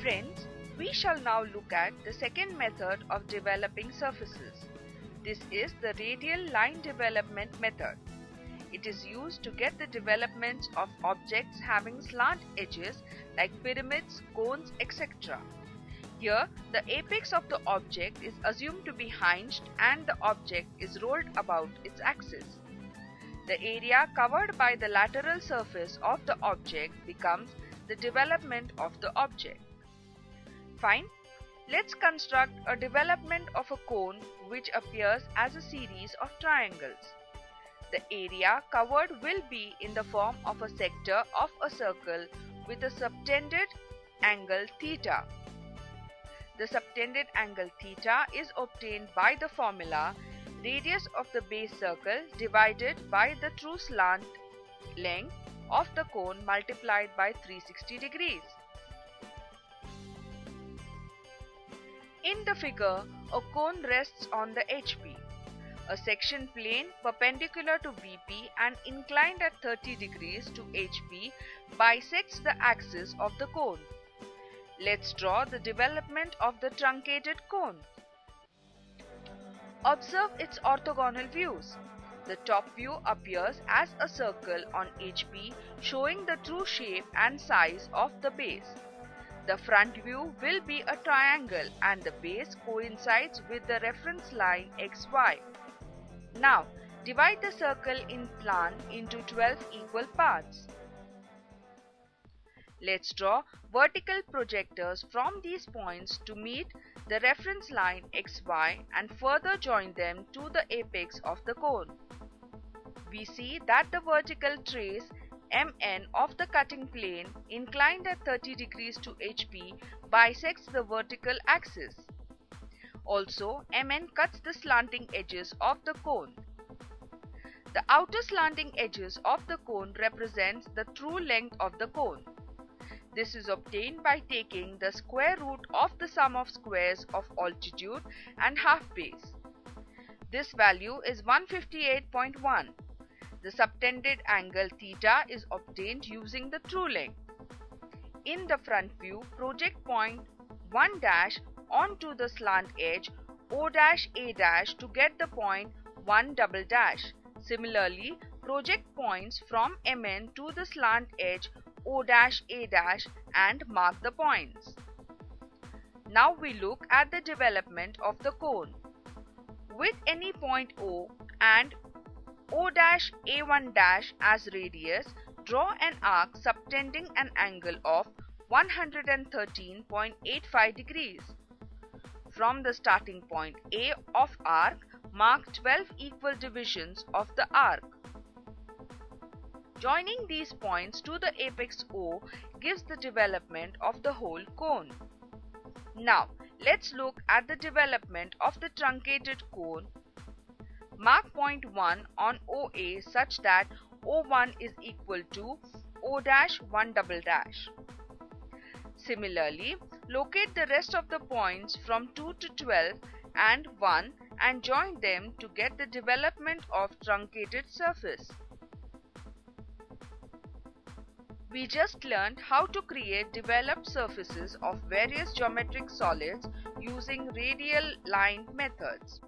Friends, we shall now look at the second method of developing surfaces. This is the radial line development method. It is used to get the developments of objects having slant edges like pyramids, cones, etc. Here, the apex of the object is assumed to be hinged and the object is rolled about its axis. The area covered by the lateral surface of the object becomes the development of the object. Fine. Let's construct a development of a cone which appears as a series of triangles. The area covered will be in the form of a sector of a circle with a subtended angle theta. The subtended angle theta is obtained by the formula radius of the base circle divided by the true slant length of the cone multiplied by 360 degrees. In the figure, a cone rests on the HP. A section plane perpendicular to VP and inclined at 30 degrees to HP bisects the axis of the cone. Let's draw the development of the truncated cone. Observe its orthogonal views. The top view appears as a circle on HP showing the true shape and size of the base. The front view will be a triangle and the base coincides with the reference line XY. Now, divide the circle in plan into 12 equal parts. Let's draw vertical projectors from these points to meet the reference line XY and further join them to the apex of the cone. We see that the vertical trace MN of the cutting plane inclined at 30 degrees to HP bisects the vertical axis. Also, MN cuts the slanting edges of the cone. The outer slanting edges of the cone represents the true length of the cone. This is obtained by taking the square root of the sum of squares of altitude and half base. This value is 158.1. The subtended angle theta is obtained using the true length. In the front view, project point 1' onto the slant edge O'A' to get the point 1'. Similarly, project points from MN to the slant edge O'A' and mark the points. Now we look at the development of the cone. With any point O and O'A1' as radius, draw an arc subtending an angle of 113.85 degrees. From the starting point A of arc, mark 12 equal divisions of the arc. Joining these points to the apex O gives the development of the whole cone. Now, let's look at the development of the truncated cone. Mark point 1 on OA such that O1 is equal to O'1'. Similarly, locate the rest of the points from 2 to 12 and 1 and join them to get the development of truncated surface. We just learned how to create developed surfaces of various geometric solids using radial line methods.